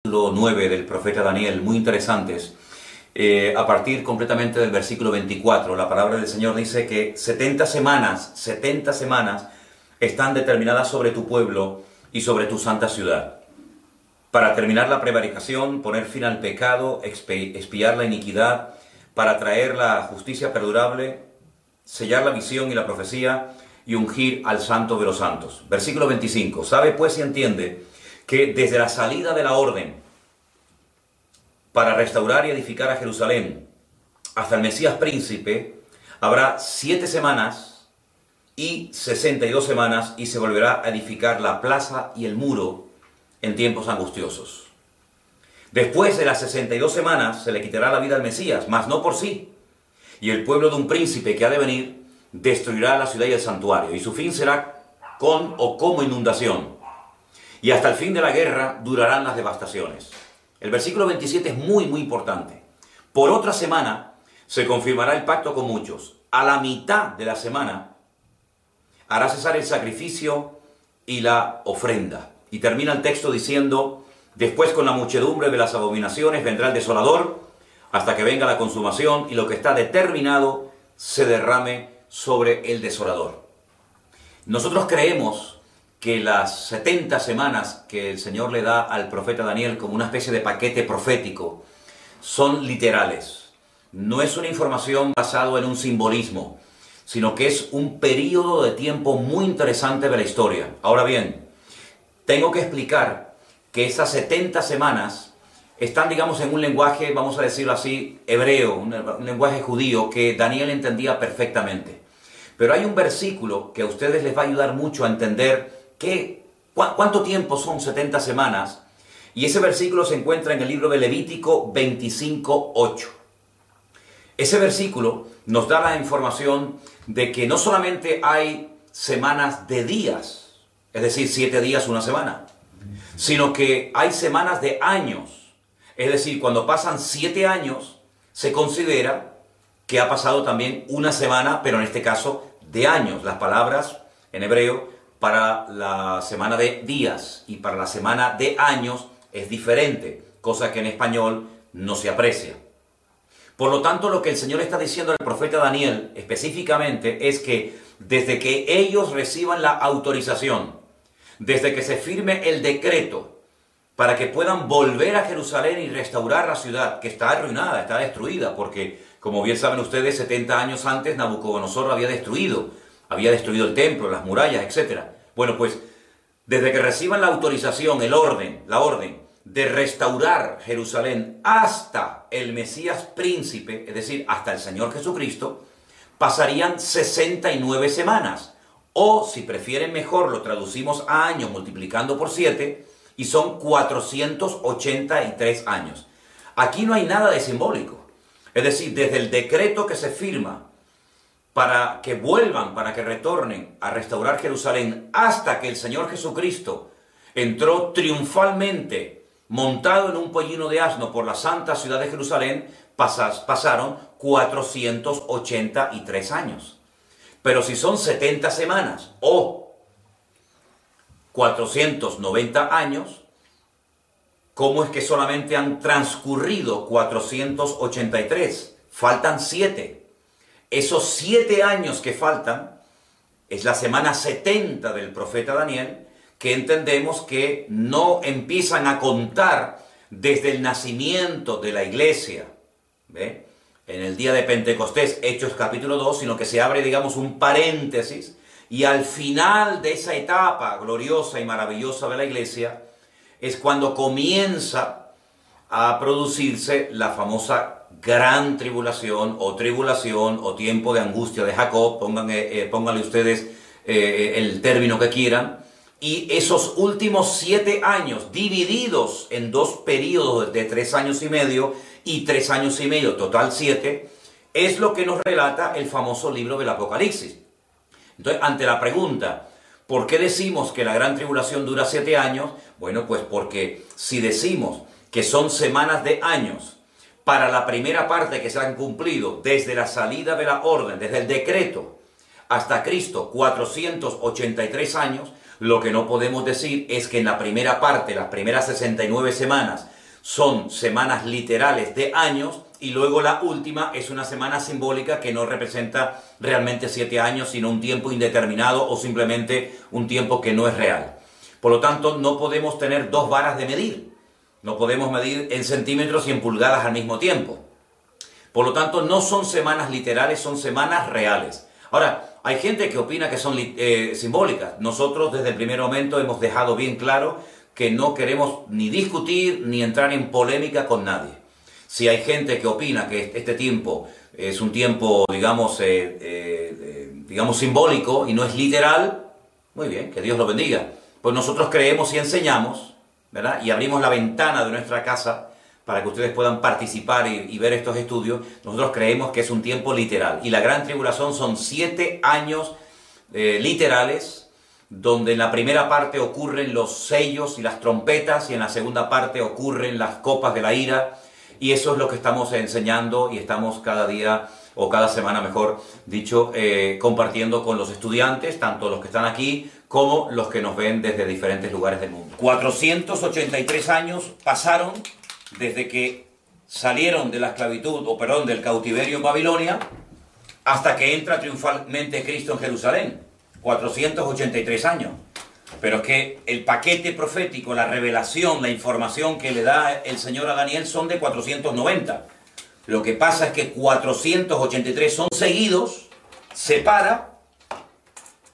capítulo 9 del profeta Daniel, muy interesantes. A partir completamente del versículo 24, la palabra del Señor dice que 70 semanas están determinadas sobre tu pueblo y sobre tu santa ciudad, para terminar la prevaricación, poner fin al pecado, expiar la iniquidad, para traer la justicia perdurable, sellar la visión y la profecía y ungir al santo de los santos. Versículo 25, sabe pues y entiende que desde la salida de la orden para restaurar y edificar a Jerusalén hasta el Mesías príncipe, habrá 7 semanas y 62 semanas y se volverá a edificar la plaza y el muro en tiempos angustiosos. Después de las 62 semanas se le quitará la vida al Mesías, mas no por sí. Y el pueblo de un príncipe que ha de venir destruirá la ciudad y el santuario, y su fin será con o como inundación. Y hasta el fin de la guerra durarán las devastaciones. El versículo 27 es muy importante. Por otra semana se confirmará el pacto con muchos. A la mitad de la semana hará cesar el sacrificio y la ofrenda. Y termina el texto diciendo: después con la muchedumbre de las abominaciones vendrá el desolador, hasta que venga la consumación y lo que está determinado se derrame sobre el desolador. Nosotros creemos que las 70 semanas que el Señor le da al profeta Daniel como una especie de paquete profético son literales. No es una información basada en un simbolismo, sino que es un periodo de tiempo muy interesante de la historia. Ahora bien, tengo que explicar que esas 70 semanas están, digamos, en un lenguaje, vamos a decirlo así, hebreo, un lenguaje judío que Daniel entendía perfectamente. Pero hay un versículo que a ustedes les va a ayudar mucho a entender cuánto tiempo son 70 semanas, y ese versículo se encuentra en el libro de Levítico 25:8. Ese versículo nos da la información de que no solamente hay semanas de días, es decir, 7 días, una semana, sino que hay semanas de años. Es decir, cuando pasan 7 años, se considera que ha pasado también una semana, pero en este caso de años. Las palabras en hebreo para la semana de días y para la semana de años es diferente, cosa que en español no se aprecia. Por lo tanto, lo que el Señor está diciendo al profeta Daniel específicamente es que desde que ellos reciban la autorización, desde que se firme el decreto para que puedan volver a Jerusalén y restaurar la ciudad, que está arruinada, está destruida, porque, como bien saben ustedes, 70 años antes Nabucodonosor la había destruido el templo, las murallas, etc. Bueno, pues, desde que reciban la autorización, la orden de restaurar Jerusalén hasta el Mesías príncipe, es decir, hasta el Señor Jesucristo, pasarían 69 semanas. O, si prefieren mejor, lo traducimos a años multiplicando por 7, y son 483 años. Aquí no hay nada de simbólico. Es decir, desde el decreto que se firma para que vuelvan, para que retornen a restaurar Jerusalén, hasta que el Señor Jesucristo entró triunfalmente montado en un pollino de asno por la santa ciudad de Jerusalén, pasaron 483 años. Pero si son 70 semanas o 490 años, ¿cómo es que solamente han transcurrido 483? Faltan 7. Esos 7 años que faltan es la semana 70 del profeta Daniel, que entendemos que no empiezan a contar desde el nacimiento de la iglesia, ¿ve?, en el día de Pentecostés, Hechos capítulo 2, sino que se abre, digamos, un paréntesis, y al final de esa etapa gloriosa y maravillosa de la iglesia es cuando comienza a producirse la famosa gran tribulación o tiempo de angustia de Jacob, pónganle ustedes el término que quieran, y esos últimos 7 años divididos en 2 periodos de 3 años y medio y 3 años y medio, total 7, es lo que nos relata el famoso libro del Apocalipsis. Entonces, ante la pregunta, ¿por qué decimos que la gran tribulación dura 7 años? Bueno, pues porque si decimos que son semanas de años para la primera parte que se han cumplido desde la salida de la orden, desde el decreto hasta Cristo, 483 años, lo que no podemos decir es que en la primera parte, las primeras 69 semanas, son semanas literales de años, y luego la última es una semana simbólica que no representa realmente 7 años, sino un tiempo indeterminado o simplemente un tiempo que no es real. Por lo tanto, no podemos tener dos varas de medir. No podemos medir en centímetros y en pulgadas al mismo tiempo. Por lo tanto, no son semanas literales, son semanas reales. Ahora, hay gente que opina que son simbólicas. Nosotros desde el primer momento hemos dejado bien claro que no queremos ni discutir ni entrar en polémica con nadie. Si hay gente que opina que este tiempo es un tiempo, digamos, digamos simbólico y no es literal, muy bien, que Dios lo bendiga. Pues nosotros creemos y enseñamos, ¿verdad? Y abrimos la ventana de nuestra casa para que ustedes puedan participar y ver estos estudios. Nosotros creemos que es un tiempo literal. Y la gran tribulación son 7 años literales, donde en la primera parte ocurren los sellos y las trompetas, y en la segunda parte ocurren las copas de la ira, y eso es lo que estamos enseñando y estamos cada día, o cada semana mejor dicho, compartiendo con los estudiantes, tanto los que están aquí como los que nos ven desde diferentes lugares del mundo. 483 años pasaron desde que salieron de la esclavitud, o perdón, del cautiverio en Babilonia, hasta que entra triunfalmente Cristo en Jerusalén. 483 años. Pero es que el paquete profético, la revelación, la información que le da el Señor a Daniel son de 490. Lo que pasa es que 483 son seguidos, se para,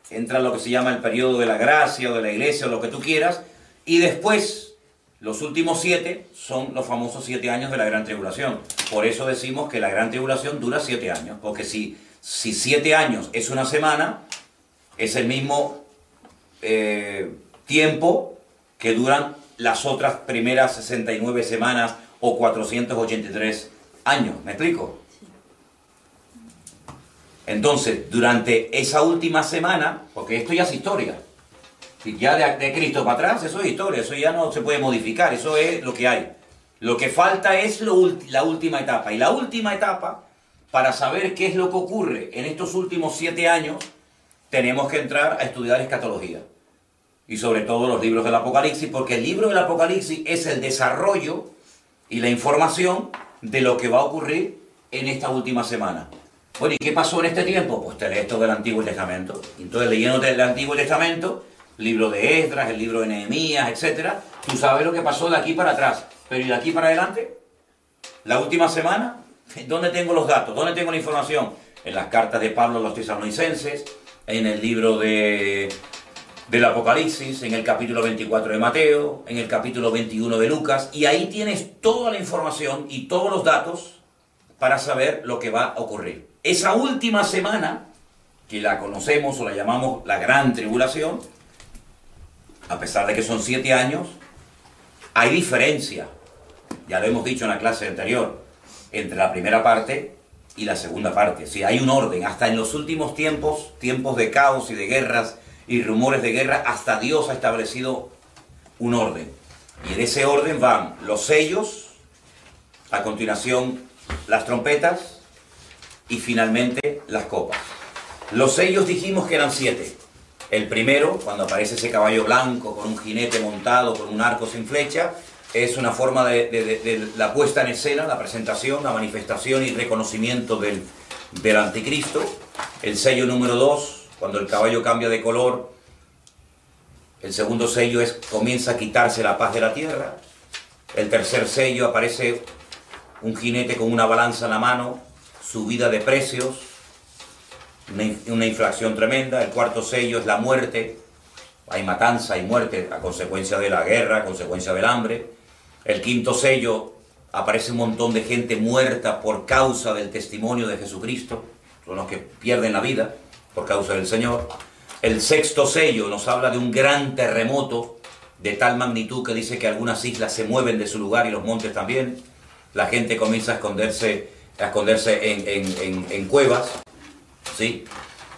entra lo que se llama el periodo de la gracia o de la iglesia o lo que tú quieras, y después los últimos 7 son los famosos 7 años de la gran tribulación. Por eso decimos que la gran tribulación dura 7 años, porque si 7 años es una semana, es el mismo tiempo que duran las otras primeras 69 semanas o 483 años. ¿Me explico? Entonces, durante esa última semana, porque esto ya es historia, y ya de Cristo para atrás, eso es historia, eso ya no se puede modificar, eso es lo que hay. Lo que falta es la última etapa. Y la última etapa, para saber qué es lo que ocurre en estos últimos 7 años, tenemos que entrar a estudiar escatología. Y sobre todo los libros del Apocalipsis, porque el libro del Apocalipsis es el desarrollo y la información de lo que va a ocurrir en esta última semana. Bueno, ¿y qué pasó en este tiempo? Pues te lees todo el Antiguo Testamento. Entonces, leyéndote el Antiguo Testamento, el libro de Esdras, el libro de Nehemías, etc., tú sabes lo que pasó de aquí para atrás. Pero ¿y de aquí para adelante? ¿La última semana? ¿Dónde tengo los datos? ¿Dónde tengo la información? En las cartas de Pablo a los tesalonicenses, en el libro del Apocalipsis, en el capítulo 24 de Mateo, en el capítulo 21 de Lucas, y ahí tienes toda la información y todos los datos para saber lo que va a ocurrir. Esa última semana, que la conocemos o la llamamos la Gran Tribulación, a pesar de que son 7 años, hay diferencia, ya lo hemos dicho en la clase anterior, entre la primera parte y la segunda parte. Sí, hay un orden. Hasta en los últimos tiempos, tiempos de caos y de guerras y rumores de guerra, hasta Dios ha establecido un orden. Y en ese orden van los sellos, a continuación las trompetas y finalmente las copas. Los sellos dijimos que eran 7. El primero, cuando aparece ese caballo blanco con un jinete montado, con un arco sin flecha, es una forma de la puesta en escena, la presentación, la manifestación y reconocimiento del anticristo. El sello número 2, cuando el caballo cambia de color, el segundo sello comienza a quitarse la paz de la tierra. El tercer sello, aparece un jinete con una balanza en la mano, subida de precios, una inflación tremenda. El cuarto sello es la muerte, hay matanza, hay muerte a consecuencia de la guerra, a consecuencia del hambre. El quinto sello, aparece un montón de gente muerta por causa del testimonio de Jesucristo, son los que pierden la vida por causa del Señor. El sexto sello nos habla de un gran terremoto de tal magnitud que dice que algunas islas se mueven de su lugar y los montes también. La gente comienza a esconderse en cuevas, ¿sí?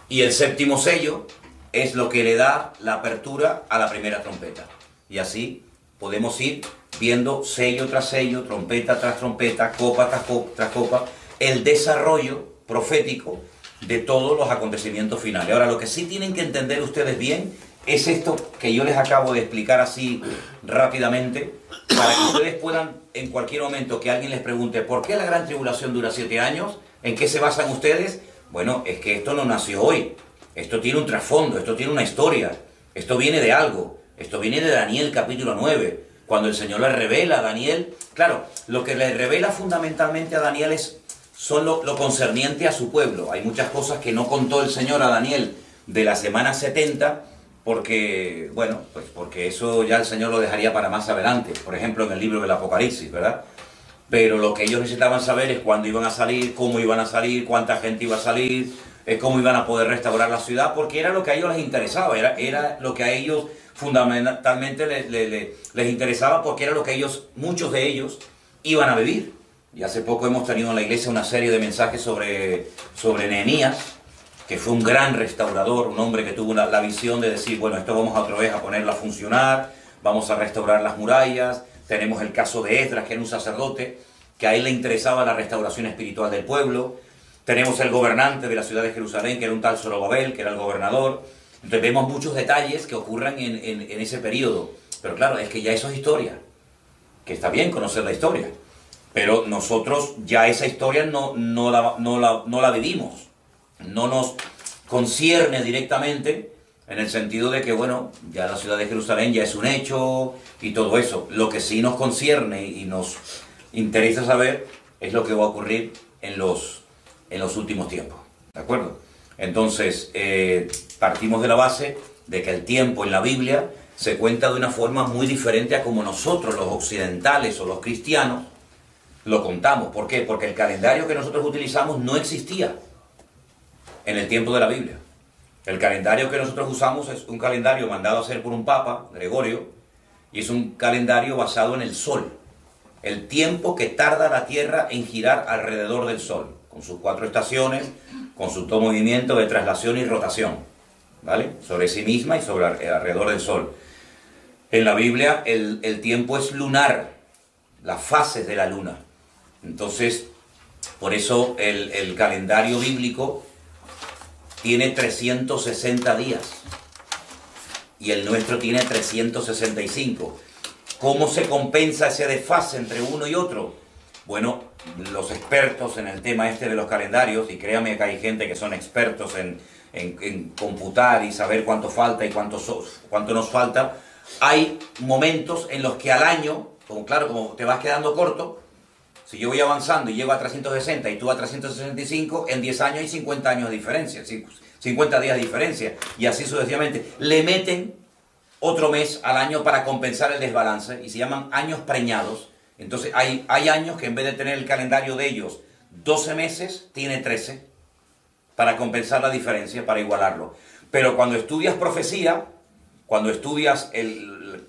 Y el séptimo sello es lo que le da la apertura a la primera trompeta. Y así podemos ir viendo sello tras sello, trompeta tras trompeta, copa tras copa, el desarrollo profético de todos los acontecimientos finales. Ahora, lo que sí tienen que entender ustedes bien es esto que yo les acabo de explicar así rápidamente, para que ustedes puedan, en cualquier momento que alguien les pregunte ¿por qué la gran tribulación dura 7 años? ¿En qué se basan ustedes? Bueno, es que esto no nació hoy. Esto tiene un trasfondo, esto tiene una historia. Esto viene de algo. Esto viene de Daniel capítulo 9. Cuando el Señor le revela a Daniel. Claro, lo que le revela fundamentalmente a Daniel son lo concerniente a su pueblo. Hay muchas cosas que no contó el Señor a Daniel de la semana 70, porque, bueno, pues porque eso ya el Señor lo dejaría para más adelante. Por ejemplo, en el libro del Apocalipsis, ¿verdad? Pero lo que ellos necesitaban saber es cuándo iban a salir, cómo iban a salir, cuánta gente iba a salir, cómo iban a poder restaurar la ciudad, porque era lo que a ellos les interesaba, era lo que a ellos fundamentalmente les interesaba, porque era lo que muchos de ellos, iban a vivir. Y hace poco hemos tenido en la iglesia una serie de mensajes sobre Nehemías, que fue un gran restaurador, un hombre que tuvo la visión de decir, bueno, esto vamos otra vez a ponerlo a funcionar, vamos a restaurar las murallas. Tenemos el caso de Esdras, que era un sacerdote, que a él le interesaba la restauración espiritual del pueblo. Tenemos el gobernante de la ciudad de Jerusalén, que era un tal Zorobabel, que era el gobernador. Entonces vemos muchos detalles que ocurran en ese periodo. Pero claro, es que ya eso es historia, que está bien conocer la historia. Pero nosotros ya esa historia no la vivimos. No nos concierne directamente, en el sentido de que, bueno, ya la ciudad de Jerusalén ya es un hecho y todo eso. Lo que sí nos concierne y nos interesa saber es lo que va a ocurrir en los últimos tiempos. ¿De acuerdo? Entonces, partimos de la base de que el tiempo en la Biblia se cuenta de una forma muy diferente a como nosotros, los occidentales o los cristianos, lo contamos. ¿Por qué? Porque el calendario que nosotros utilizamos no existía en el tiempo de la Biblia. El calendario que nosotros usamos es un calendario mandado a hacer por un papa, Gregorio, y es un calendario basado en el sol. El tiempo que tarda la Tierra en girar alrededor del sol, con sus 4 estaciones, con su todo movimiento de traslación y rotación, ¿vale? Sobre sí misma y sobre alrededor del sol. En la Biblia el tiempo es lunar, las fases de la luna. Entonces, por eso el calendario bíblico tiene 360 días y el nuestro tiene 365. ¿Cómo se compensa ese desfase entre uno y otro? Bueno, los expertos en el tema este de los calendarios, y créame que hay gente que son expertos en computar y saber cuánto falta y cuánto nos falta, hay momentos en los que al año, como te vas quedando corto, si yo voy avanzando y llego a 360 y tú a 365, en 10 años hay 50 años de diferencia, 50 días de diferencia, y así sucesivamente. Le meten otro mes al año para compensar el desbalance, y se llaman años preñados. Entonces hay años que en vez de tener el calendario de ellos 12 meses, tiene 13, para compensar la diferencia, para igualarlo. Pero cuando estudias profecía, cuando estudias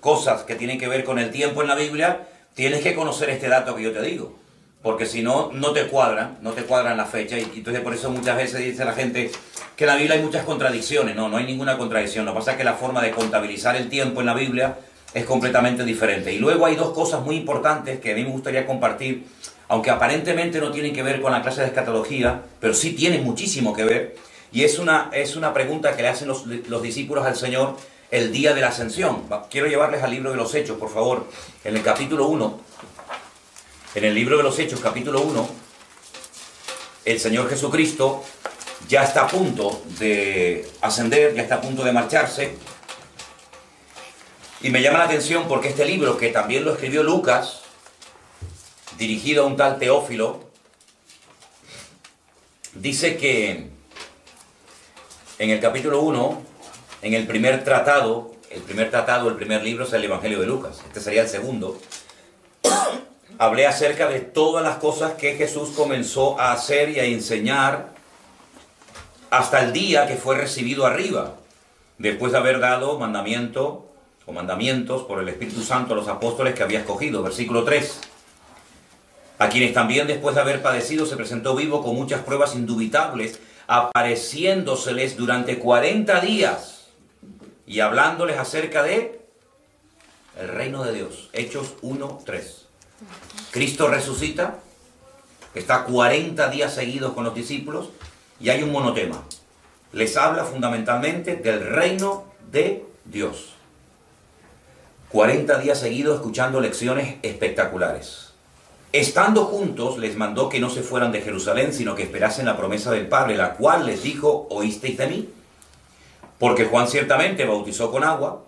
cosas que tienen que ver con el tiempo en la Biblia, tienes que conocer este dato que yo te digo. Porque si no, no te cuadran la fecha. Y entonces por eso muchas veces dice la gente que en la Biblia hay muchas contradicciones. No hay ninguna contradicción. Lo que pasa es que la forma de contabilizar el tiempo en la Biblia es completamente diferente. Y luego hay 2 cosas muy importantes que a mí me gustaría compartir, aunque aparentemente no tienen que ver con la clase de escatología, pero sí tienen muchísimo que ver. Y es una pregunta que le hacen los discípulos al Señor el día de la ascensión. Quiero llevarles al libro de los Hechos, por favor. En el capítulo 1, en el libro de los Hechos, capítulo 1, el Señor Jesucristo ya está a punto de ascender, ya está a punto de marcharse. Y me llama la atención porque este libro, que también lo escribió Lucas, dirigido a un tal Teófilo, dice que en el capítulo 1, en el primer libro es el Evangelio de Lucas, este sería el segundo, hablé acerca de todas las cosas que Jesús comenzó a hacer y a enseñar hasta el día que fue recibido arriba, después de haber dado mandamientos por el Espíritu Santo a los apóstoles que había escogido. Versículo 3. A quienes también después de haber padecido se presentó vivo con muchas pruebas indubitables, apareciéndoseles durante 40 días y hablándoles acerca de el reino de Dios. Hechos 1:3. Cristo resucita, está 40 días seguidos con los discípulos y hay un monotema. Les habla fundamentalmente del reino de Dios. 40 días seguidos escuchando lecciones espectaculares. Estando juntos, les mandó que no se fueran de Jerusalén, sino que esperasen la promesa del Padre, la cual les dijo: ¿oísteis de mí? Porque Juan ciertamente bautizó con agua,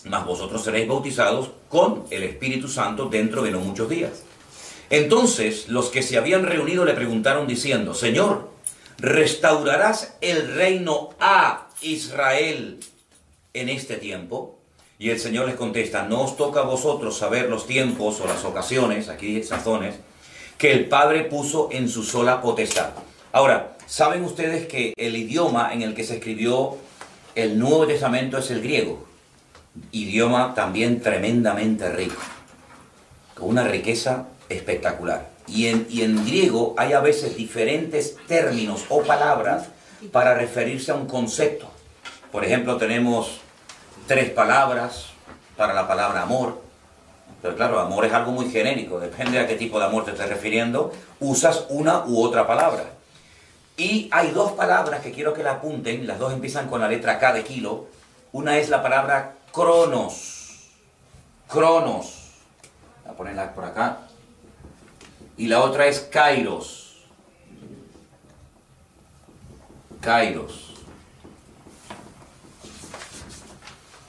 mas vosotros seréis bautizados con el Espíritu Santo dentro de no muchos días. Entonces los que se habían reunido le preguntaron diciendo: Señor, ¿restaurarás el reino a Israel en este tiempo? Y el Señor les contesta: no os toca a vosotros saber los tiempos o las ocasiones, aquí sazones, que el Padre puso en su sola potestad. Ahora, ¿saben ustedes que el idioma en el que se escribió el Nuevo Testamento es el griego? Idioma también tremendamente rico, con una riqueza espectacular. Y en griego hay a veces diferentes términos o palabras para referirse a un concepto. Por ejemplo, tenemos 3 palabras para la palabra amor. Pero claro, amor es algo muy genérico, depende a qué tipo de amor te estés refiriendo, usas una u otra palabra. Y hay 2 palabras que quiero que la apunten, las 2 empiezan con la letra K de kilo. Una es la palabra cronos, cronos, voy a ponerla por acá, y la otra es kairos, kairos.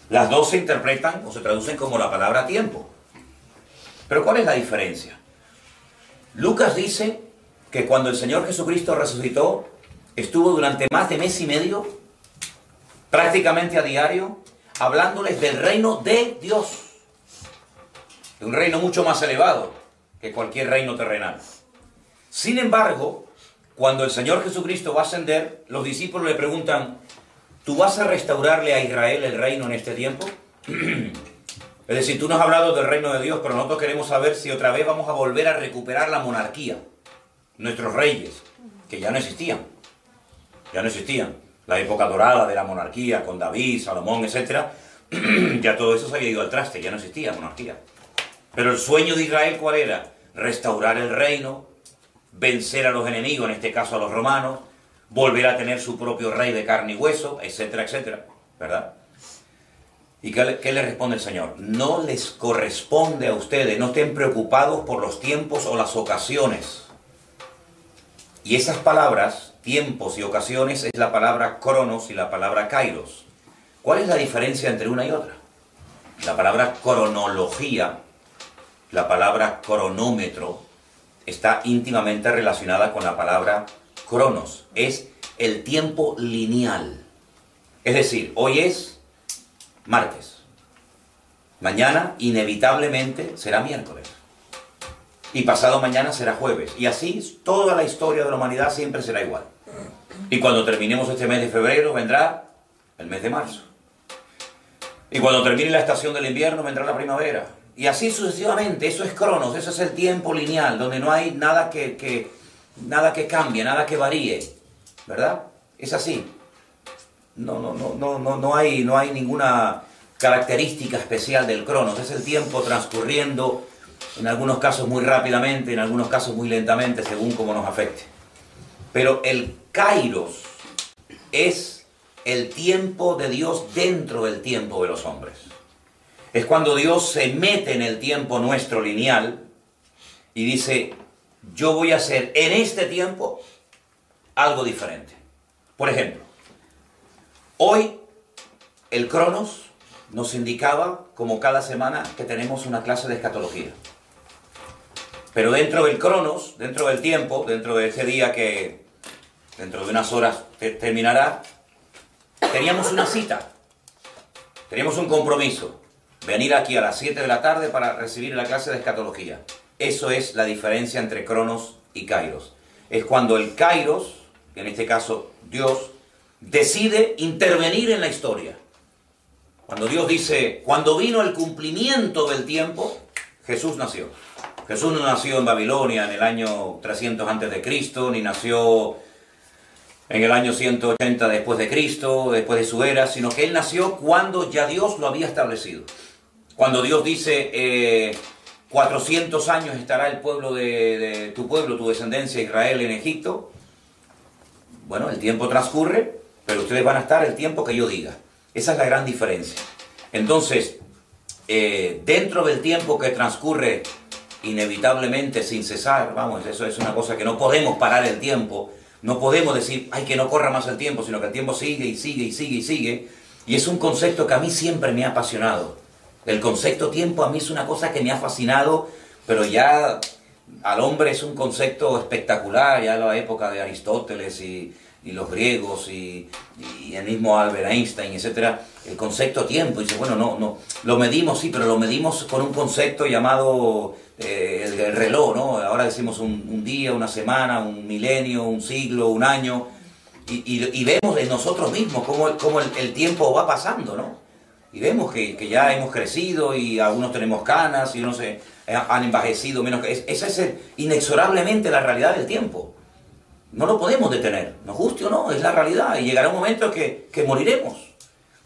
Las 2 se interpretan o se traducen como la palabra tiempo. Pero ¿cuál es la diferencia? Lucas dice que cuando el Señor Jesucristo resucitó, estuvo durante más de mes y medio, prácticamente a diario, hablándoles del reino de Dios. De un reino mucho más elevado que cualquier reino terrenal. Sin embargo, cuando el Señor Jesucristo va a ascender, los discípulos le preguntan: ¿tú vas a restaurarle a Israel el reino en este tiempo? Es decir, tú nos has hablado del reino de Dios, pero nosotros queremos saber si otra vez vamos a volver a recuperar la monarquía. Nuestros reyes, que ya no existían. Ya no existían. La época dorada de la monarquía, con David, Salomón, etc. Ya todo eso se había ido al traste, ya no existía monarquía. Pero el sueño de Israel, ¿cuál era? Restaurar el reino, vencer a los enemigos, en este caso a los romanos, volver a tener su propio rey de carne y hueso, etcétera, etcétera, ¿verdad? ¿Y qué le responde el Señor? No les corresponde a ustedes, no estén preocupados por los tiempos o las ocasiones. Y esas palabras, tiempos y ocasiones, es la palabra cronos y la palabra kairos. ¿Cuál es la diferencia entre una y otra? La palabra cronología, la palabra cronómetro, está íntimamente relacionada con la palabra cronos. Es el tiempo lineal. Es decir, hoy es martes. Mañana, inevitablemente, será miércoles. Y pasado mañana será jueves. Y así, toda la historia de la humanidad siempre será igual. Y cuando terminemos este mes de febrero, vendrá el mes de marzo. Y cuando termine la estación del invierno, vendrá la primavera. Y así sucesivamente. Eso es cronos, eso es el tiempo lineal, donde no hay nada que cambie, nada que varíe. ¿Verdad? Es así. No hay ninguna característica especial del cronos. Es el tiempo transcurriendo, en algunos casos muy rápidamente, en algunos casos muy lentamente, según cómo nos afecte. Pero el kairos es el tiempo de Dios dentro del tiempo de los hombres. Es cuando Dios se mete en el tiempo nuestro lineal y dice: yo voy a hacer en este tiempo algo diferente. Por ejemplo, hoy el cronos nos indicaba, como cada semana, que tenemos una clase de escatología. Pero dentro del cronos, dentro del tiempo, dentro de ese día que dentro de unas horas terminará, teníamos una cita, teníamos un compromiso, venir aquí a las 7 de la tarde para recibir la clase de escatología. Eso es la diferencia entre cronos y kairos. Es cuando el kairos, en este caso Dios, decide intervenir en la historia. Cuando Dios dice: cuando vino el cumplimiento del tiempo, Jesús nació. Jesús no nació en Babilonia en el año 300 antes de Cristo, ni nació en el año 180 después de Cristo, después de su era, sino que Él nació cuando ya Dios lo había establecido. Cuando Dios dice: 400 años estará el pueblo de tu pueblo, tu descendencia, Israel, en Egipto. Bueno, el tiempo transcurre, pero ustedes van a estar el tiempo que yo diga. Esa es la gran diferencia. Entonces, dentro del tiempo que transcurre inevitablemente sin cesar, vamos, eso es una cosa que no podemos parar el tiempo, no podemos decir, ay, que no corra más el tiempo, sino que el tiempo sigue y sigue y sigue y sigue, y es un concepto que a mí siempre me ha apasionado. El concepto tiempo a mí es una cosa que me ha fascinado, pero ya al hombre es un concepto espectacular, ya en la época de Aristóteles y los griegos y el mismo Albert Einstein, etcétera, el concepto tiempo, y dice, bueno, no, lo medimos, sí, pero lo medimos con un concepto llamado el reloj, ¿no? Ahora decimos un día, una semana, un milenio, un siglo, un año, y vemos en nosotros mismos cómo el tiempo va pasando, ¿no? Y vemos que ya hemos crecido y algunos tenemos canas y unos han envejecido menos. Esa es inexorablemente la realidad del tiempo. No lo podemos detener, nos guste o no, es la realidad. Y llegará un momento que moriremos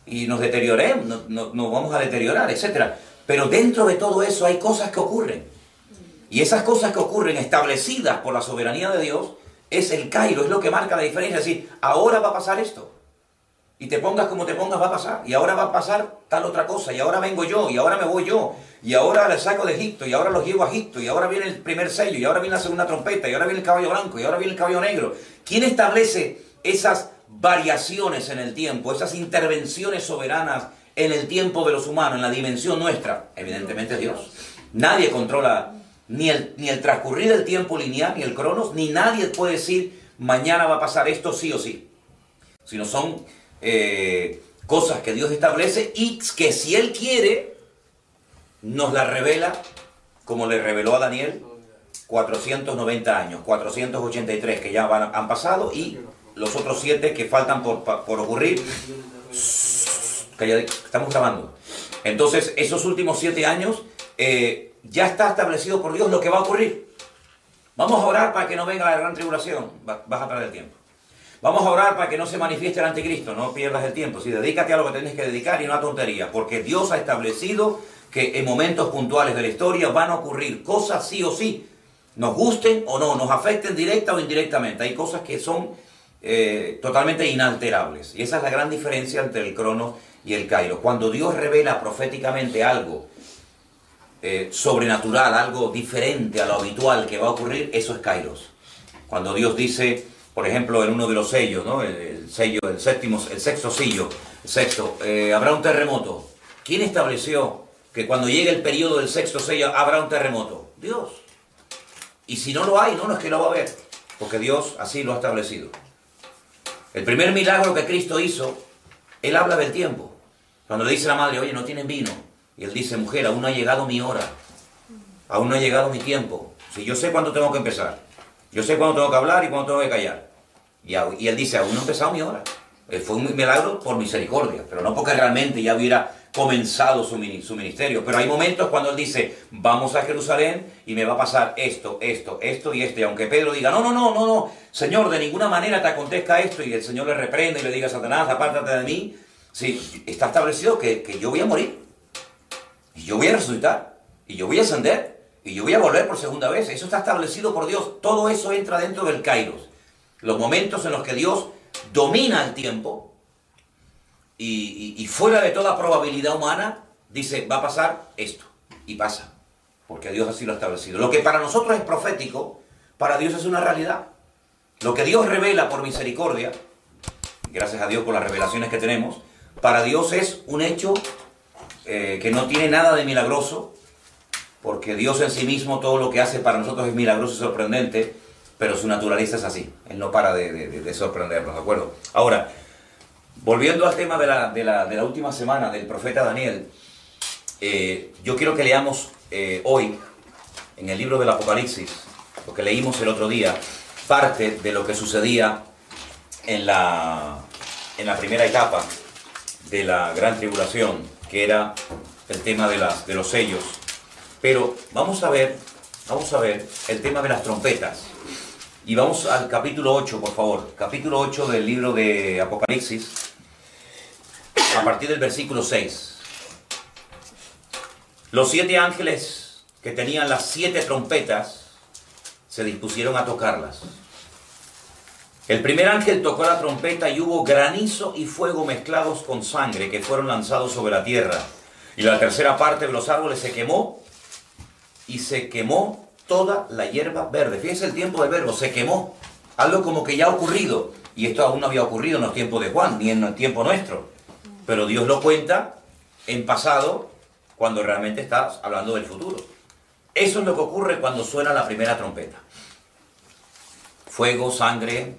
y nos deterioremos, nos vamos a deteriorar, etc. Pero dentro de todo eso hay cosas que ocurren. Y esas cosas que ocurren establecidas por la soberanía de Dios es el Kairos, es lo que marca la diferencia. Es decir, ahora va a pasar esto. Y te pongas como te pongas va a pasar. Y ahora va a pasar tal otra cosa. Y ahora vengo yo. Y ahora me voy yo. Y ahora les saco de Egipto. Y ahora los llevo a Egipto. Y ahora viene el primer sello. Y ahora viene la segunda trompeta. Y ahora viene el caballo blanco. Y ahora viene el caballo negro. ¿Quién establece esas variaciones en el tiempo? Esas intervenciones soberanas en el tiempo de los humanos, en la dimensión nuestra. Evidentemente Dios. Nadie controla ni el transcurrir del tiempo lineal, ni el cronos. Ni nadie puede decir mañana va a pasar esto sí o sí. Sino son cosas que Dios establece y que si Él quiere nos las revela, como le reveló a Daniel 490 años, 483 que ya han pasado y los otros 7 que faltan por ocurrir. Estamos grabando. Entonces esos últimos 7 años ya está establecido por Dios lo que va a ocurrir. Vamos a orar para que no venga la gran tribulación. Vas a perder el tiempo. Vamos a orar para que no se manifieste el anticristo, no pierdas el tiempo. Sí, dedícate a lo que tienes que dedicar y no a tonterías, porque Dios ha establecido que en momentos puntuales de la historia van a ocurrir cosas sí o sí, nos gusten o no, nos afecten directa o indirectamente. Hay cosas que son totalmente inalterables. Y esa es la gran diferencia entre el Cronos y el Kairos. Cuando Dios revela proféticamente algo sobrenatural, algo diferente a lo habitual que va a ocurrir, eso es Kairos. Cuando Dios dice, por ejemplo, en uno de los sellos, ¿no? El sexto sello, habrá un terremoto. ¿Quién estableció que cuando llegue el periodo del sexto sello habrá un terremoto? Dios. Y si no lo hay, no es que lo va a haber, porque Dios así lo ha establecido. El primer milagro que Cristo hizo, Él habla del tiempo. Cuando le dice a la madre, oye, no tienen vino. Y Él dice, mujer, aún no ha llegado mi hora. Aún no ha llegado mi tiempo. Si yo sé cuándo tengo que empezar. Yo sé cuándo tengo que hablar y cuándo tengo que callar. Y Él dice, aún no ha empezado mi hora. Fue un milagro por misericordia, pero no porque realmente ya hubiera comenzado su ministerio. Pero hay momentos cuando Él dice, vamos a Jerusalén y me va a pasar esto y esto. Y aunque Pedro diga, no, Señor, de ninguna manera te acontezca esto, y el Señor le reprende y le diga, Satanás, apártate de mí. Sí, está establecido que yo voy a morir. Y yo voy a resucitar. Y yo voy a ascender. Y yo voy a volver por segunda vez. Eso está establecido por Dios. Todo eso entra dentro del Kairos. Los momentos en los que Dios domina el tiempo y fuera de toda probabilidad humana, dice, va a pasar esto. Y pasa. Porque Dios así lo ha establecido. Lo que para nosotros es profético, para Dios es una realidad. Lo que Dios revela por misericordia, gracias a Dios por las revelaciones que tenemos, para Dios es un hecho que no tiene nada de milagroso, porque Dios en sí mismo todo lo que hace para nosotros es milagroso y sorprendente, pero su naturaleza es así. Él no para de sorprendernos, ¿de acuerdo? Ahora, volviendo al tema de la última semana del profeta Daniel, yo quiero que leamos hoy, en el libro del Apocalipsis, lo que leímos el otro día, parte de lo que sucedía en la primera etapa de la gran tribulación, que era el tema de los sellos. Pero vamos a ver el tema de las trompetas. Y vamos al capítulo 8, por favor. Capítulo 8 del libro de Apocalipsis, a partir del versículo 6. Los 7 ángeles que tenían las 7 trompetas se dispusieron a tocarlas. El primer ángel tocó la trompeta y hubo granizo y fuego mezclados con sangre que fueron lanzados sobre la tierra. Y la tercera parte de los árboles se quemó y se quemó toda la hierba verde. Fíjense el tiempo del verbo, se quemó. Algo como que ya ha ocurrido. Y esto aún no había ocurrido en los tiempos de Juan, ni en el tiempo nuestro. Pero Dios lo cuenta en pasado cuando realmente está hablando del futuro. Eso es lo que ocurre cuando suena la primera trompeta. Fuego, sangre,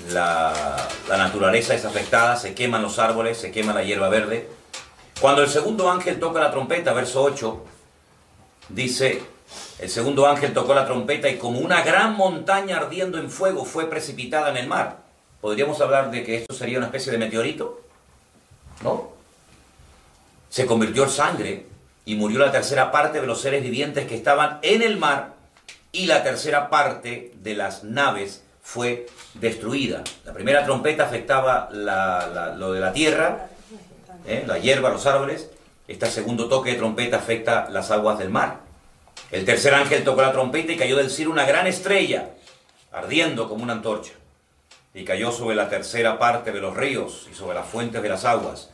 la naturaleza es afectada, se queman los árboles, se quema la hierba verde. Cuando el segundo ángel toca la trompeta, verso 8, dice, el segundo ángel tocó la trompeta y como una gran montaña ardiendo en fuego fue precipitada en el mar. ¿Podríamos hablar de que esto sería una especie de meteorito? ¿No? Se convirtió en sangre y murió la tercera parte de los seres vivientes que estaban en el mar y la tercera parte de las naves fue destruida. La primera trompeta afectaba lo de la tierra, la hierba, los árboles. Este segundo toque de trompeta afecta las aguas del mar. El tercer ángel tocó la trompeta y cayó del cielo una gran estrella, ardiendo como una antorcha. Y cayó sobre la tercera parte de los ríos y sobre las fuentes de las aguas.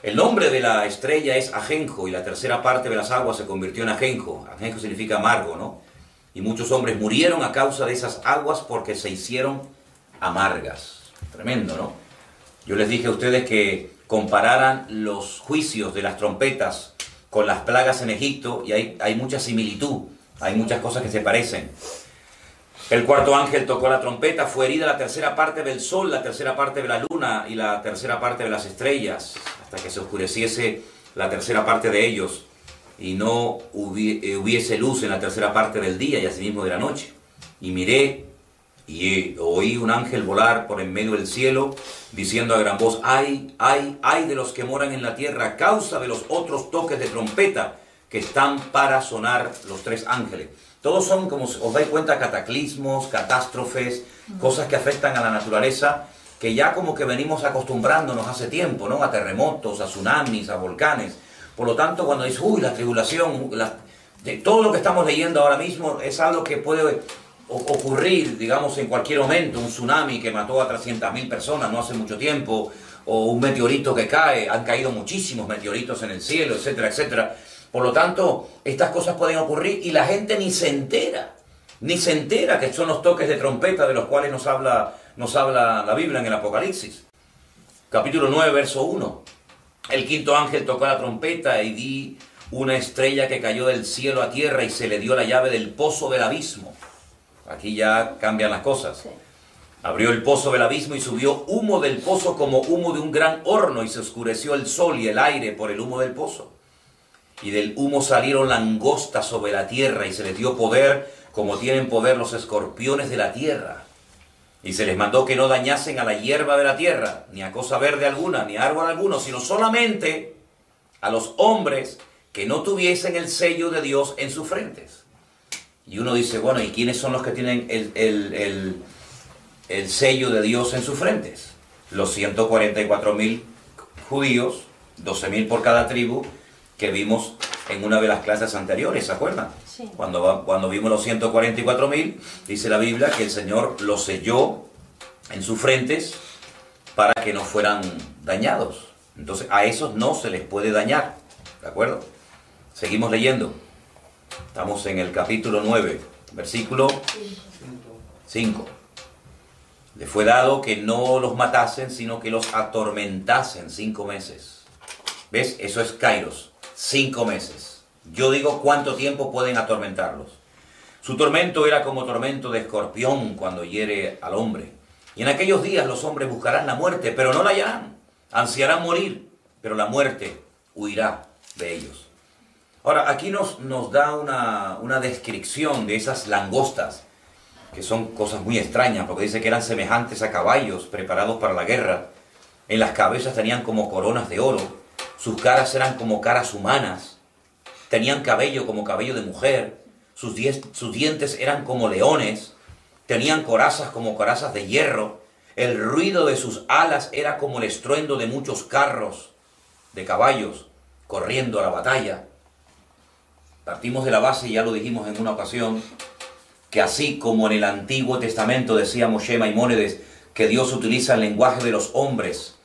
El nombre de la estrella es ajenjo y la tercera parte de las aguas se convirtió en ajenjo. Ajenjo significa amargo, ¿no? Y muchos hombres murieron a causa de esas aguas porque se hicieron amargas. Tremendo, ¿no? Yo les dije a ustedes que compararan los juicios de las trompetas con las plagas en Egipto y hay mucha similitud, hay muchas cosas que se parecen. El cuarto ángel tocó la trompeta, fue herida la tercera parte del sol, la tercera parte de la luna y la tercera parte de las estrellas, hasta que se oscureciese la tercera parte de ellos y no hubiese luz en la tercera parte del día y asimismo de la noche. Y miré y oí un ángel volar por en medio del cielo, diciendo a gran voz, ¡ay, ay, ay de los que moran en la tierra a causa de los otros toques de trompeta que están para sonar los tres ángeles! Todos son, como os dais cuenta, cataclismos, catástrofes, cosas que afectan a la naturaleza, que ya como que venimos acostumbrándonos hace tiempo, ¿no? A terremotos, a tsunamis, a volcanes. Por lo tanto, cuando dices, uy, la tribulación, todo lo que estamos leyendo ahora mismo es algo que puede ocurrir, digamos, en cualquier momento. Un tsunami que mató a 300.000 personas no hace mucho tiempo, o un meteorito que cae, han caído muchísimos meteoritos en el cielo, etcétera, etcétera. Por lo tanto, estas cosas pueden ocurrir y la gente ni se entera que son los toques de trompeta de los cuales nos habla la Biblia en el Apocalipsis. Capítulo 9, verso 1. El quinto ángel tocó la trompeta y vi una estrella que cayó del cielo a tierra y se le dio la llave del pozo del abismo. Aquí ya cambian las cosas. Sí. Abrió el pozo del abismo y subió humo del pozo como humo de un gran horno y se oscureció el sol y el aire por el humo del pozo. Y del humo salieron langostas sobre la tierra y se les dio poder como tienen poder los escorpiones de la tierra. Y se les mandó que no dañasen a la hierba de la tierra, ni a cosa verde alguna, ni a árbol alguno, sino solamente a los hombres que no tuviesen el sello de Dios en sus frentes. Y uno dice, bueno, ¿y quiénes son los que tienen el sello de Dios en sus frentes? Los 144.000 judíos, 12.000 por cada tribu, que vimos en una de las clases anteriores, ¿se acuerdan? Sí. Cuando vimos los 144.000, dice la Biblia que el Señor los selló en sus frentes para que no fueran dañados. Entonces a esos no se les puede dañar, ¿de acuerdo? Seguimos leyendo. Estamos en el capítulo 9, versículo 5. Le fue dado que no los matasen, sino que los atormentasen 5 meses. ¿Ves? Eso es Kairos. 5 meses. Yo digo, ¿cuánto tiempo pueden atormentarlos? Su tormento era como tormento de escorpión cuando hiere al hombre. Y en aquellos días los hombres buscarán la muerte, pero no la hallarán. Ansiarán morir, pero la muerte huirá de ellos. Ahora, aquí nos da una descripción de esas langostas, que son cosas muy extrañas, porque dice que eran semejantes a caballos preparados para la guerra. En las cabezas tenían como coronas de oro. Sus caras eran como caras humanas, tenían cabello como cabello de mujer, sus dientes eran como leones, tenían corazas como corazas de hierro, el ruido de sus alas era como el estruendo de muchos carros de caballos corriendo a la batalla. Partimos de la base, y ya lo dijimos en una ocasión, que así como en el Antiguo Testamento decía Moshe Maimónides que Dios utiliza el lenguaje de los hombres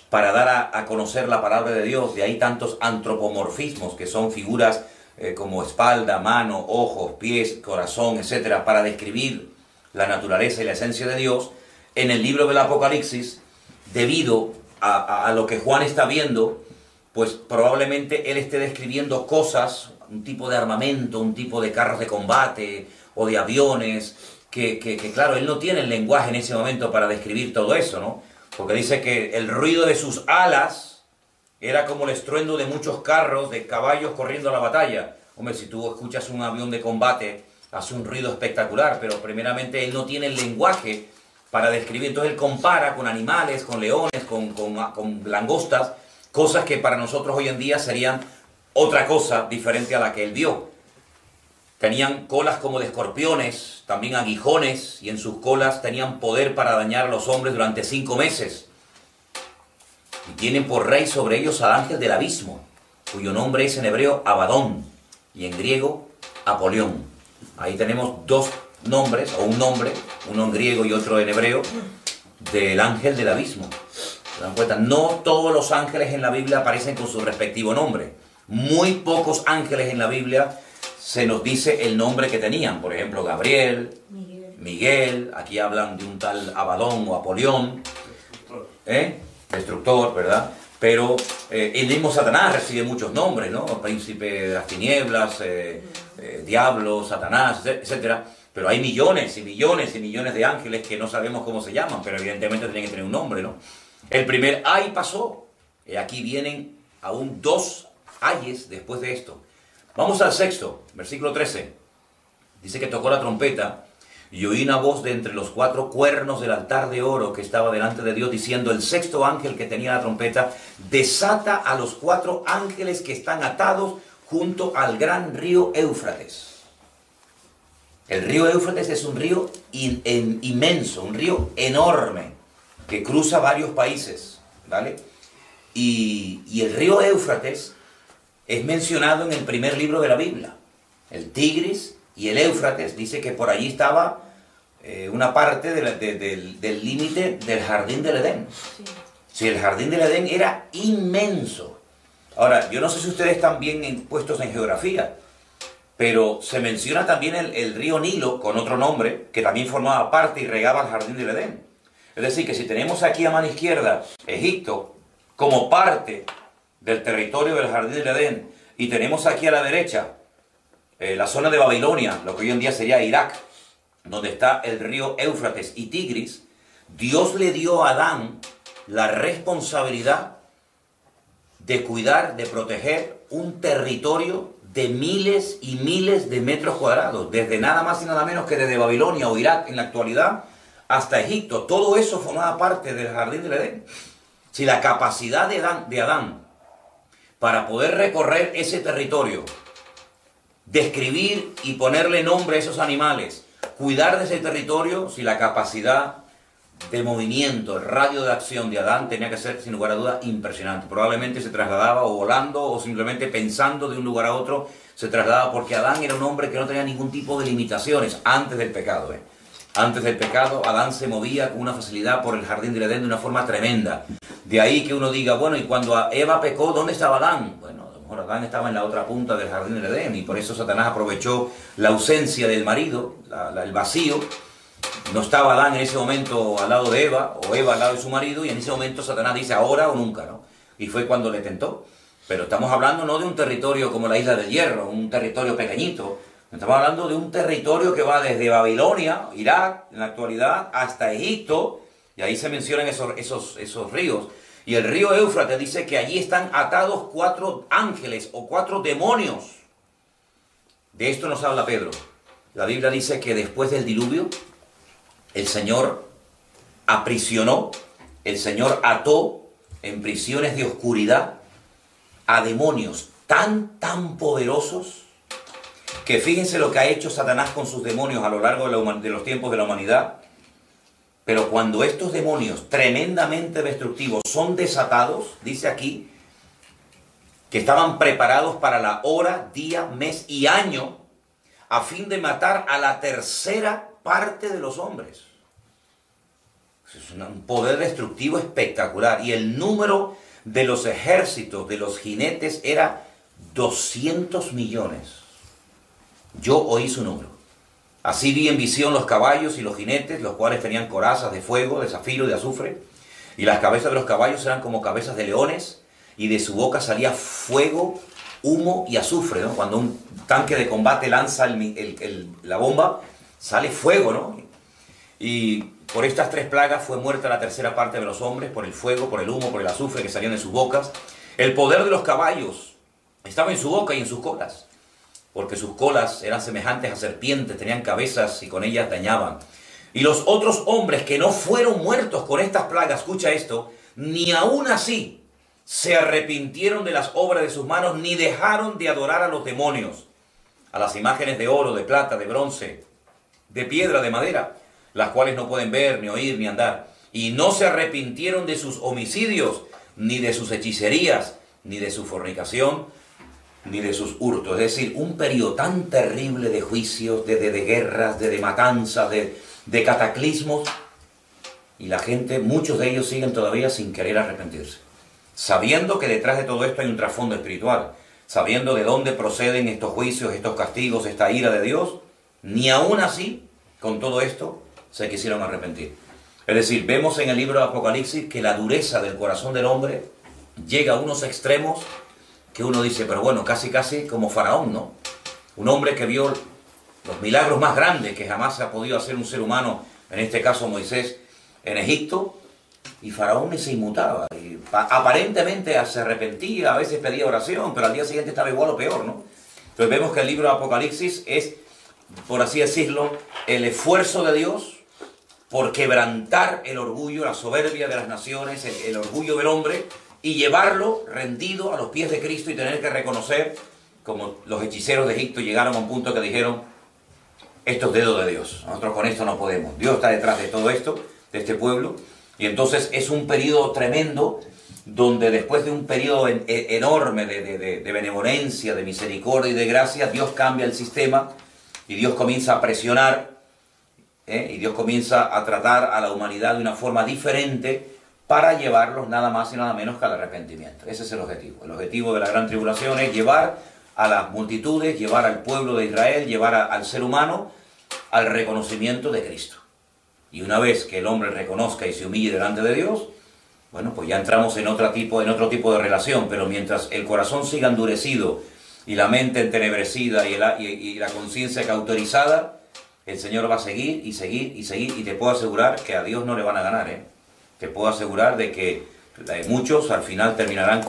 para dar a conocer la palabra de Dios, de ahí tantos antropomorfismos que son figuras como espalda, mano, ojos, pies, corazón, etcétera, para describir la naturaleza y la esencia de Dios. En el libro del Apocalipsis, debido a lo que Juan está viendo, pues probablemente él esté describiendo cosas, un tipo de armamento, un tipo de carros de combate o de aviones, que claro, él no tiene el lenguaje en ese momento para describir todo eso, ¿no? Porque dice que el ruido de sus alas era como el estruendo de muchos carros, de caballos corriendo a la batalla. Hombre, si tú escuchas un avión de combate, hace un ruido espectacular, pero primeramente él no tiene el lenguaje para describir. Entonces él compara con animales, con leones, con langostas, cosas que para nosotros hoy en día serían otra cosa diferente a la que él vio. Tenían colas como de escorpiones, también aguijones, y en sus colas tenían poder para dañar a los hombres durante 5 meses. Y tienen por rey sobre ellos al ángel del abismo, cuyo nombre es en hebreo Abadón, y en griego Apolión. Ahí tenemos 2 nombres, o un nombre, uno en griego y otro en hebreo, del ángel del abismo. ¿Se dan cuenta? No todos los ángeles en la Biblia aparecen con su respectivo nombre. Muy pocos ángeles en la Biblia se nos dice el nombre que tenían. Por ejemplo, Gabriel, Miguel, aquí hablan de un tal Abadón o Apolión, Destructor, ¿verdad? Pero el mismo Satanás recibe muchos nombres, ¿no? Príncipe de las tinieblas, diablo, Satanás, etcétera. Pero hay millones y millones y millones de ángeles que no sabemos cómo se llaman, pero evidentemente tienen que tener un nombre, ¿no? El primer ay pasó, y aquí vienen aún 2 ayes después de esto. Vamos al 6º, versículo 13. Dice que tocó la trompeta y oí una voz de entre los 4 cuernos del altar de oro que estaba delante de Dios diciendo: el 6º ángel que tenía la trompeta desata a los 4 ángeles que están atados junto al gran río Éufrates. El río Éufrates es un río inmenso, un río enorme que cruza varios países, ¿vale? Y el río Éufrates es mencionado en el primer libro de la Biblia. El Tigris y el Éufrates, dice que por allí estaba una parte del límite del jardín del Edén. Sí, el jardín del Edén era inmenso. Ahora, yo no sé si ustedes están bien puestos en geografía, pero se menciona también el río Nilo, con otro nombre, que también formaba parte y regaba el jardín del Edén. Es decir, que si tenemos aquí a mano izquierda Egipto como parte del territorio del jardín del Edén, y tenemos aquí a la derecha la zona de Babilonia, lo que hoy en día sería Irak, donde está el río Éufrates y Tigris, Dios le dio a Adán la responsabilidad de cuidar, de proteger un territorio de miles y miles de metros cuadrados, desde nada más y nada menos que desde Babilonia o Irak en la actualidad hasta Egipto. Todo eso formaba parte del jardín del Edén. Si la capacidad de Adán para poder recorrer ese territorio, describir y ponerle nombre a esos animales, cuidar de ese territorio, si la capacidad de movimiento, el radio de acción de Adán tenía que ser, sin lugar a dudas, impresionante. Probablemente se trasladaba o volando o simplemente pensando de un lugar a otro, se trasladaba, porque Adán era un hombre que no tenía ningún tipo de limitaciones antes del pecado. Antes del pecado, Adán se movía con una facilidad por el jardín del Edén de una forma tremenda. De ahí que uno diga, bueno, y cuando Eva pecó, ¿dónde estaba Adán? Bueno, a lo mejor Adán estaba en la otra punta del jardín del Edén, y por eso Satanás aprovechó la ausencia del marido, el vacío. No estaba Adán en ese momento al lado de Eva, o Eva al lado de su marido, y en ese momento Satanás dice ahora o nunca, ¿no? Y fue cuando le tentó. Pero estamos hablando no de un territorio como la Isla del Hierro, un territorio pequeñito. Estamos hablando de un territorio que va desde Babilonia, Irak, en la actualidad, hasta Egipto, y ahí se mencionan esos ríos. Y el río Éufrates dice que allí están atados 4 ángeles o 4 demonios. De esto nos habla Pedro. La Biblia dice que después del diluvio, el Señor aprisionó, el Señor ató en prisiones de oscuridad a demonios tan poderosos, que fíjense lo que ha hecho Satanás con sus demonios a lo largo de los tiempos de la humanidad. Pero cuando estos demonios tremendamente destructivos son desatados, dice aquí, que estaban preparados para la hora, día, mes y año a fin de matar a la tercera parte de los hombres. Es un poder destructivo espectacular. Y el número de los ejércitos, de los jinetes, era 200 millones. Yo oí su número. Así vi en visión los caballos y los jinetes, los cuales tenían corazas de fuego, de zafiro y de azufre. Y las cabezas de los caballos eran como cabezas de leones, y de su boca salía fuego, humo y azufre, ¿no? Cuando un tanque de combate lanza la bomba, sale fuego, ¿no? Y por estas tres plagas fue muerta la tercera parte de los hombres, por el fuego, por el humo, por el azufre que salían de sus bocas. El poder de los caballos estaba en su boca y en sus colas, porque sus colas eran semejantes a serpientes, tenían cabezas y con ellas dañaban. Y los otros hombres que no fueron muertos con estas plagas, escucha esto, ni aún así se arrepintieron de las obras de sus manos, ni dejaron de adorar a los demonios, a las imágenes de oro, de plata, de bronce, de piedra, de madera, las cuales no pueden ver, ni oír, ni andar. Y no se arrepintieron de sus homicidios, ni de sus hechicerías, ni de su fornicación, ni de sus hurtos. Es decir, un periodo tan terrible de juicios, de guerras, de matanzas, de cataclismos. Y la gente, muchos de ellos siguen todavía sin querer arrepentirse, sabiendo que detrás de todo esto hay un trasfondo espiritual, sabiendo de dónde proceden estos juicios, estos castigos, esta ira de Dios. Ni aún así, con todo esto, se quisieron arrepentir. Es decir, vemos en el libro de Apocalipsis que la dureza del corazón del hombre llega a unos extremos que uno dice, pero bueno, casi como Faraón, ¿no? Un hombre que vio los milagros más grandes que jamás ha podido hacer un ser humano, en este caso Moisés, en Egipto, y Faraón se inmutaba. Y aparentemente se arrepentía, a veces pedía oración, pero al día siguiente estaba igual o peor, ¿no? Entonces vemos que el libro de Apocalipsis es, por así decirlo, el esfuerzo de Dios por quebrantar el orgullo, la soberbia de las naciones, el orgullo del hombre, y llevarlo rendido a los pies de Cristo y tener que reconocer, como los hechiceros de Egipto llegaron a un punto que dijeron, esto es dedo de Dios, nosotros con esto no podemos, Dios está detrás de todo esto, de este pueblo. Y entonces es un periodo tremendo, donde después de un periodo enorme de benevolencia, de misericordia y de gracia, Dios cambia el sistema y Dios comienza a presionar, y Dios comienza a tratar a la humanidad de una forma diferente para llevarlos nada más y nada menos que al arrepentimiento. Ese es el objetivo. El objetivo de la gran tribulación es llevar a las multitudes, llevar al pueblo de Israel, llevar al ser humano al reconocimiento de Cristo. Y una vez que el hombre reconozca y se humille delante de Dios, bueno, pues ya entramos en otro tipo de relación. Pero mientras el corazón siga endurecido y la mente entenebrecida y la conciencia cauterizada, el Señor va a seguir y seguir y seguir. Y te puedo asegurar que a Dios no le van a ganar, ¿eh? Te puedo asegurar de que muchos al final terminarán